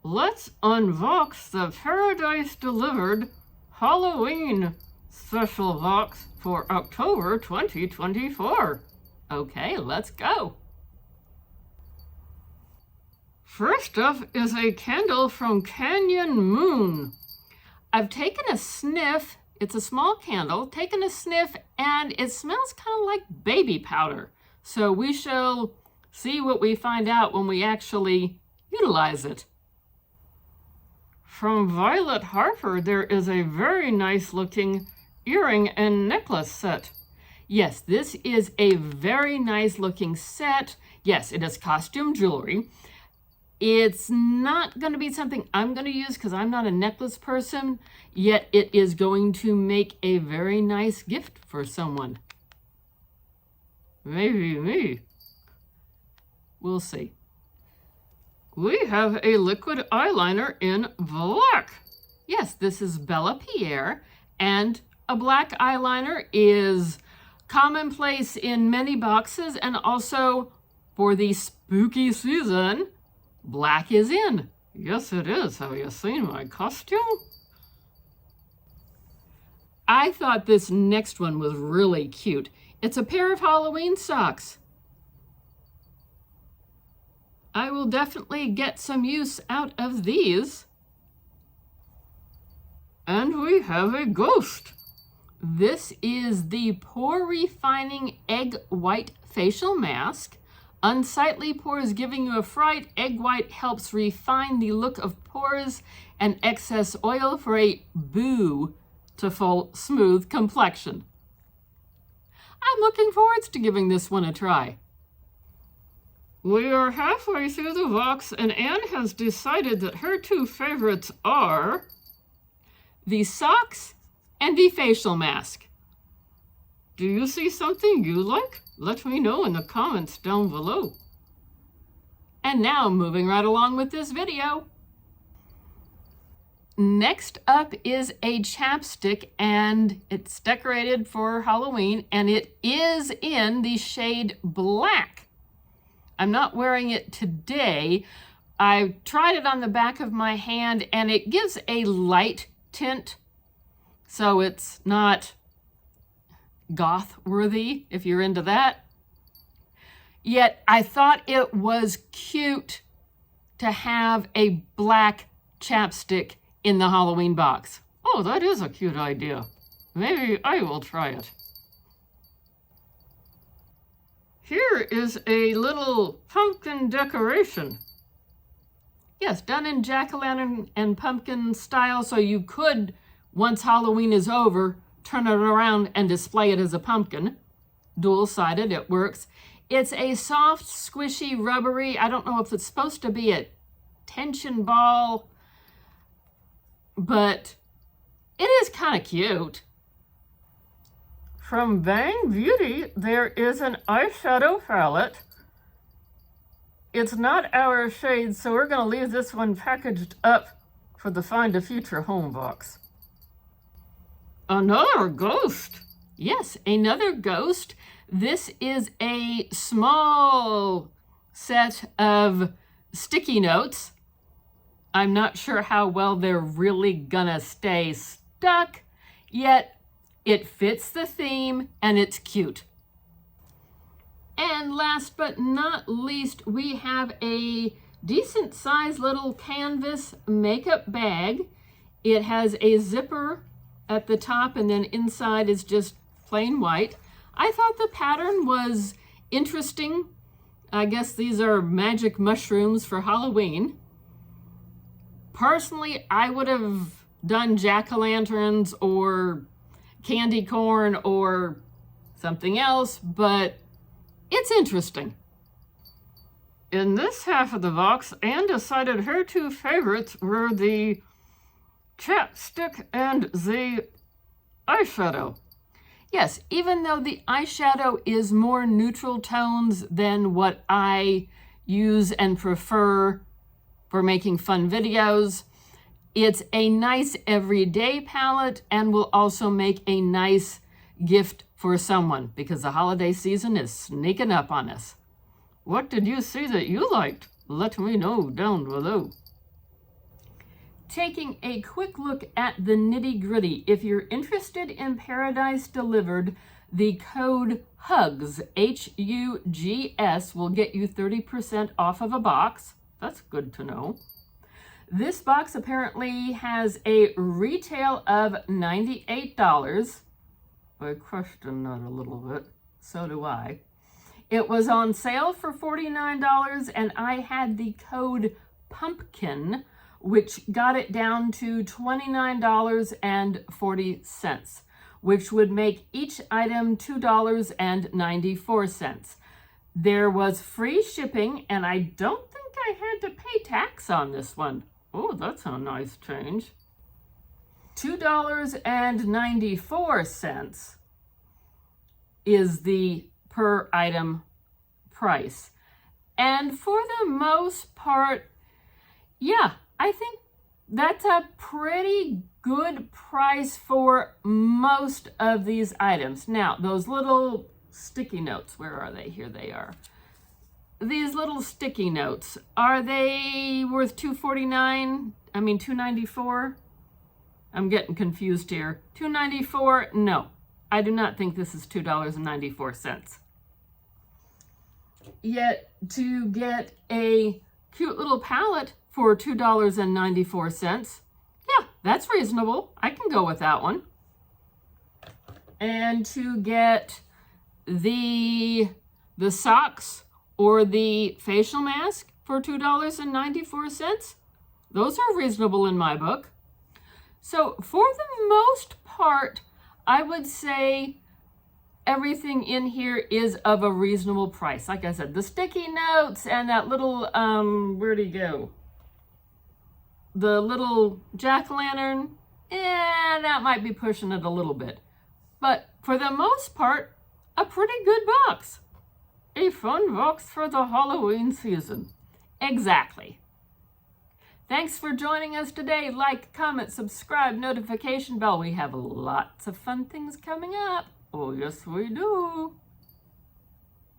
let's unbox the Paradise Delivered Halloween special box for October 2024. Okay, let's go. First up is a candle from Canyon Moon. I've taken a sniff. It's a small candle, taken a sniff, and it smells kind of like baby powder. So we shall see what we find out when we actually utilize it. From Violet Harper, there is a very nice looking earring and necklace set. Yes, this is a very nice looking set. Yes, it is costume jewelry. It's not going to be something I'm going to use because I'm not a necklace person, yet it is going to make a very nice gift for someone. Maybe me. We'll see. We have a liquid eyeliner in black. Yes, this is Bella Pierre, and a black eyeliner is commonplace in many boxes, and also for the spooky season, black is in. Yes, it is. Have you seen my costume? I thought this next one was really cute. It's a pair of Halloween socks. I will definitely get some use out of these. And we have a ghost. This is the Pore Refining Egg White Facial Mask. Unsightly pores giving you a fright. Egg white helps refine the look of pores and excess oil for a beautiful, smooth complexion. I'm looking forward to giving this one a try. We are halfway through the box, and Anne has decided that her two favorites are the socks and the facial mask. Do you see something you like? Let me know in the comments down below. And now, moving right along with this video. Next up is a chapstick, and it's decorated for Halloween, and it is in the shade black. I'm not wearing it today. I tried it on the back of my hand, and it gives a light tint, so it's not goth worthy if you're into that. Yet I thought it was cute to have a black chapstick in the Halloween box. Oh, that is a cute idea. Maybe I will try it. Here is a little pumpkin decoration. Yes, done in jack-o'-lantern and pumpkin style, so you could, once Halloween is over, turn it around and display it as a pumpkin. Dual-sided, it works. It's a soft, squishy, rubbery, I don't know if it's supposed to be a tension ball, but it is kind of cute. From Bang Beauty, there is an eyeshadow palette. It's not our shade, so we're going to leave this one packaged up for the Find a Future home box. Another ghost. Yes, another ghost. This is a small set of sticky notes. I'm not sure how well they're really gonna stay stuck, yet it fits the theme and it's cute. And last but not least, we have a decent sized little canvas makeup bag. It has a zipper at the top, and then inside is just plain white. I thought the pattern was interesting. I guess these are magic mushrooms for Halloween. Personally, I would have done jack-o'-lanterns or candy corn or something else, but it's interesting. In this half of the box, Anne decided her two favorites were the chapstick and the eyeshadow. Yes, even though the eyeshadow is more neutral tones than what I use and prefer for making fun videos, it's a nice everyday palette and will also make a nice gift for someone because the holiday season is sneaking up on us. What did you see that you liked? Let me know down below. taking a quick look at the nitty-gritty. If you're interested in Paradise Delivered, the code HUGS, H-U-G-S, will get you 30% off of a box. That's good to know. This box apparently has a retail of $98. I questioned that a little bit. So do I. It was on sale for $49, and I had the code PUMPKIN, which got it down to $29.40, which would make each item $2.94. There was free shipping, and I don't think I had to pay tax on this one. Oh, that's a nice change. $2.94 is the per item price. And for the most part, yeah, I think that's a pretty good price for most of these items. Now, those little sticky notes, where are they? Here they are. These little sticky notes, are they worth $2.49? I mean, $2.94? I'm getting confused here. $2.94? No, I do not think this is $2.94. Yet to get a cute little palette for $2.94, yeah, that's reasonable. I can go with that one. And to get the socks or the facial mask for $2.94, those are reasonable in my book. So for the most part, I would say everything in here is of a reasonable price. Like I said, the sticky notes and that little, where'd he go? The little jack-o'-lantern, that might be pushing it a little bit. But for the most part, a pretty good box. A fun box for the Halloween season. Exactly. Thanks for joining us today. Like, comment, subscribe, notification bell. We have lots of fun things coming up. Oh, yes, we do.